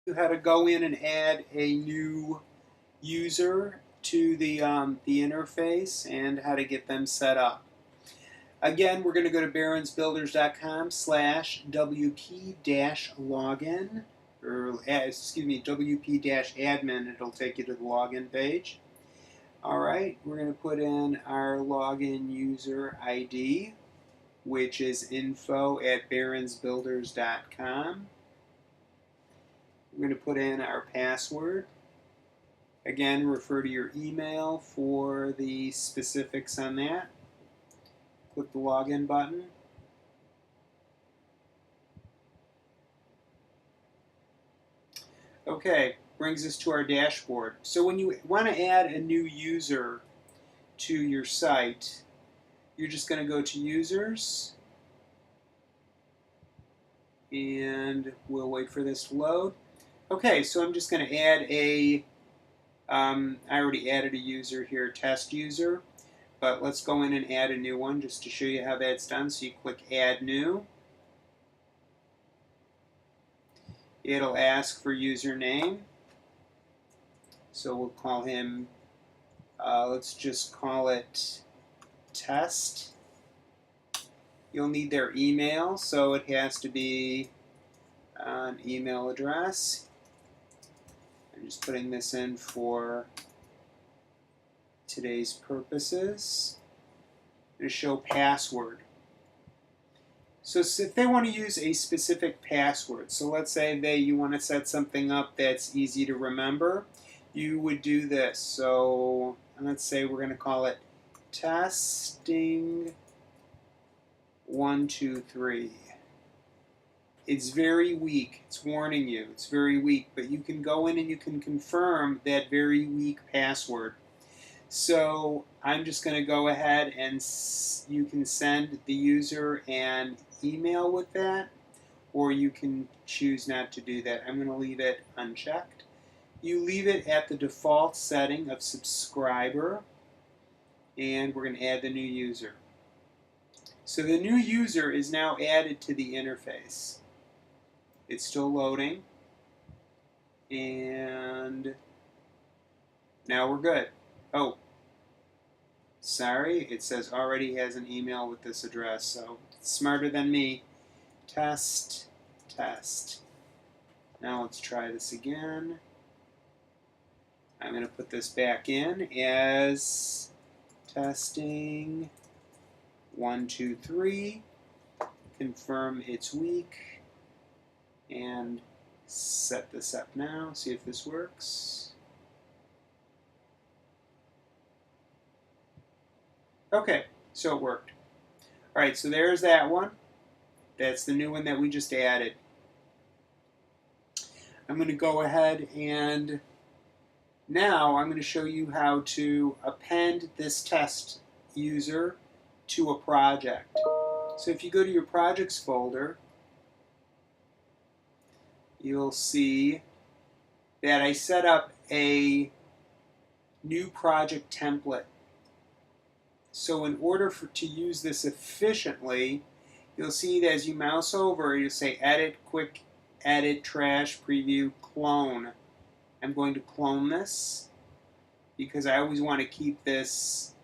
How to go in and add a new user to the interface and how to get them set up. Again, we're going to go to barensbuilders.com/wp-login, or excuse me, wp-admin. It'll take you to the login page. All right, we're going to put in our login user ID, which is info@barensbuilders.com. We're going to put in our password. Again, refer to your email for the specifics on that. Click the login button. Okay, brings us to our dashboard. So when you want to add a new user to your site, you're just going to go to Users, and we'll wait for this to load. Okay, so I'm just going to add I already added a user here, test user, but let's go in and add a new one just to show you how that's done. So you click Add New. It'll ask for username. So we'll call him, let's just call it Test. You'll need their email, so it has to be an email address. I'm just putting this in for today's purposes. I'm going to show password. So if they want to use a specific password, so let's say you want to set something up that's easy to remember, you would do this. So let's say we're going to call it testing 123. It's very weak. It's warning you. It's very weak, but you can go in and you can confirm that very weak password. So I'm just going to go ahead and you can send the user an email with that, or you can choose not to do that. I'm going to leave it unchecked. You leave it at the default setting of subscriber, and we're going to add the new user. So the new user is now added to the interface. It's still loading, and now we're good. Oh, sorry, it says already has an email with this address, so it's smarter than me. Test. Now let's try this again. I'm going to put this back in as testing 123. Confirm it's weak, and set this up now. See if this works. Okay, so it worked. All right, so there's that one. That's the new one that we just added. I'm going to go ahead and now I'm going to show you how to append this test user to a project. So if you go to your projects folder, you'll see that I set up a new project template. So in order to use this efficiently, you'll see that as you mouse over, you'll say Edit, Quick Edit, Trash, Preview, Clone. I'm going to clone this because I always want to keep this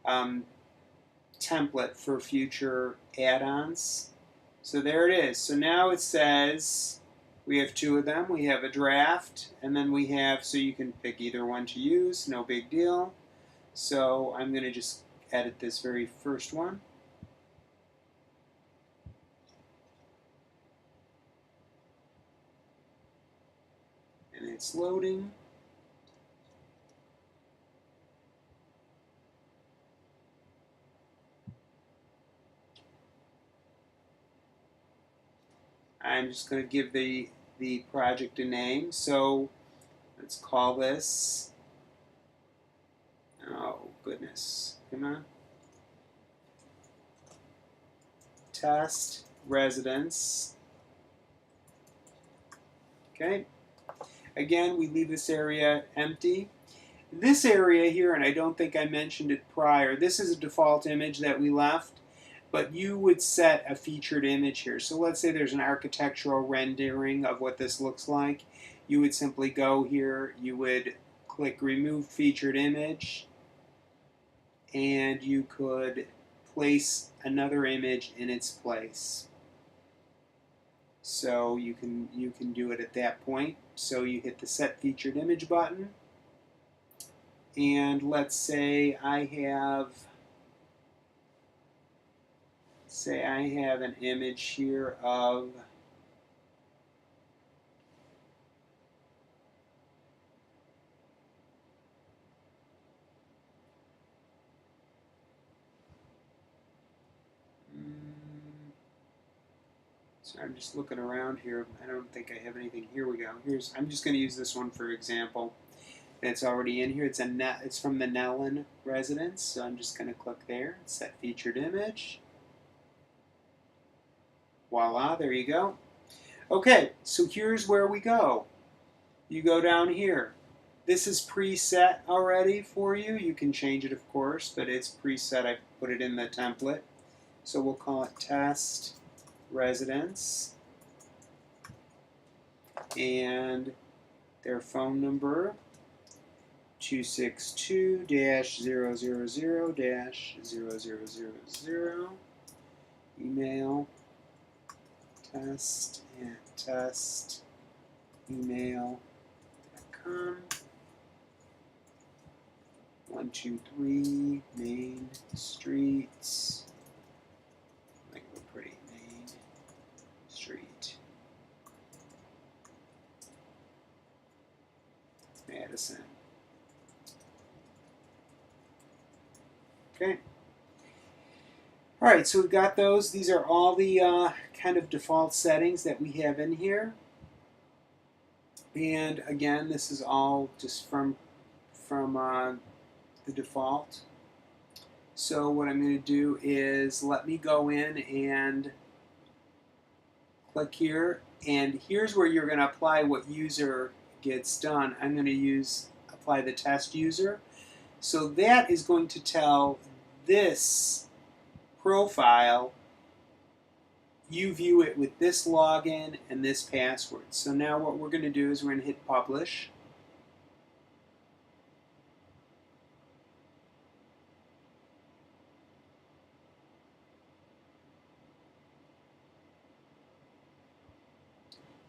template for future add-ons. So there it is. So now it says we have two of them. We have a draft, and then we have, so you can pick either one to use, no big deal. So I'm going to just edit this very first one. And it's loading. I'm just going to give the project a name. So let's call this, oh goodness, come on, test residence. Okay. Again, we leave this area empty. This area here, and I don't think I mentioned it prior, this is a default image that we left. but you would set a featured image here. So let's say there's an architectural rendering of what this looks like. You would simply go here, you would click remove featured image, and you could place another image in its place. So you can do it at that point. So you hit the set featured image button, and let's say I have an image here of so I'm just looking around here. I don't think I have anything. Here we go. I'm just going to use this one for example. It's already in here. It's from the Nellen residence. So I'm just going to click there, set featured image. Voila, there you go. Okay, so here's where we go. You go down here. This is preset already for you. You can change it, of course, but it's preset. I put it in the template. So we'll call it test residence. And their phone number, 262-000-0000. Email, test@testemail.com. 123 Main Street. Like a pretty Main Street. Madison. Okay. All right, so we've got those. These are all the kind of default settings that we have in here. And again, this is all just from the default. So what I'm going to do is let me go in and click here. And here's where you're going to apply what user gets done. I'm going to apply the test user. So that is going to tell this profile, you view it with this login and this password. So now what we're going to do is we're going to hit publish.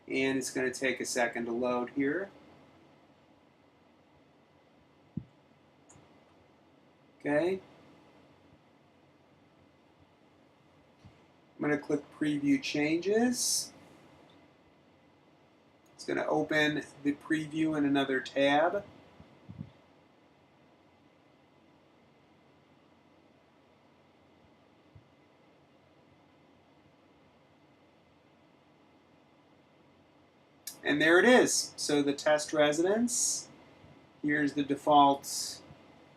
And it's going to take a second to load here. Okay. I'm going to click Preview Changes. It's going to open the preview in another tab. And there it is. So the test residence. Here's the default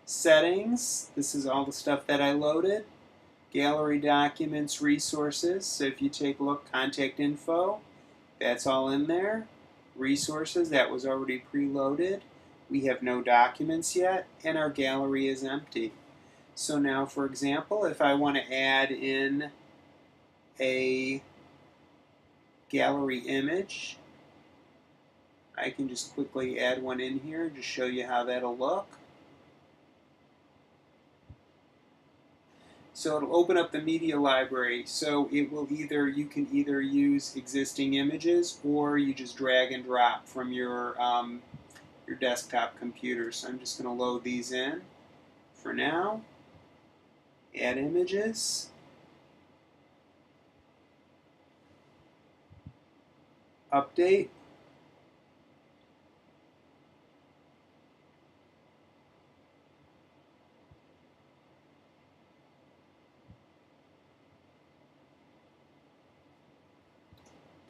settings. This is all the stuff that I loaded. Gallery documents, resources. So if you take a look, contact info, that's all in there. Resources, that was already preloaded. We have no documents yet, and our gallery is empty. So now, for example, if I want to add in a gallery image, I can just quickly add one in here to show you how that'll look. So it'll open up the media library. So it will you can either use existing images or you just drag and drop from your desktop computer. So I'm just going to load these in for now. Add images. Update.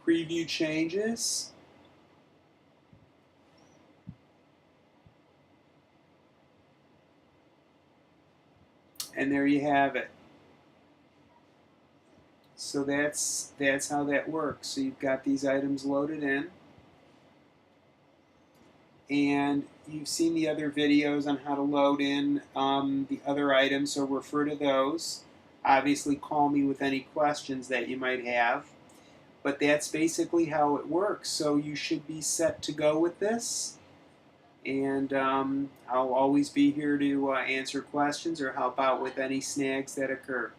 Preview changes. And there you have it. So that's how that works. So you've got these items loaded in. And you've seen the other videos on how to load in the other items, so refer to those. Obviously, call me with any questions that you might have. But that's basically how it works. So you should be set to go with this. And I'll always be here to answer questions or help out with any snags that occur.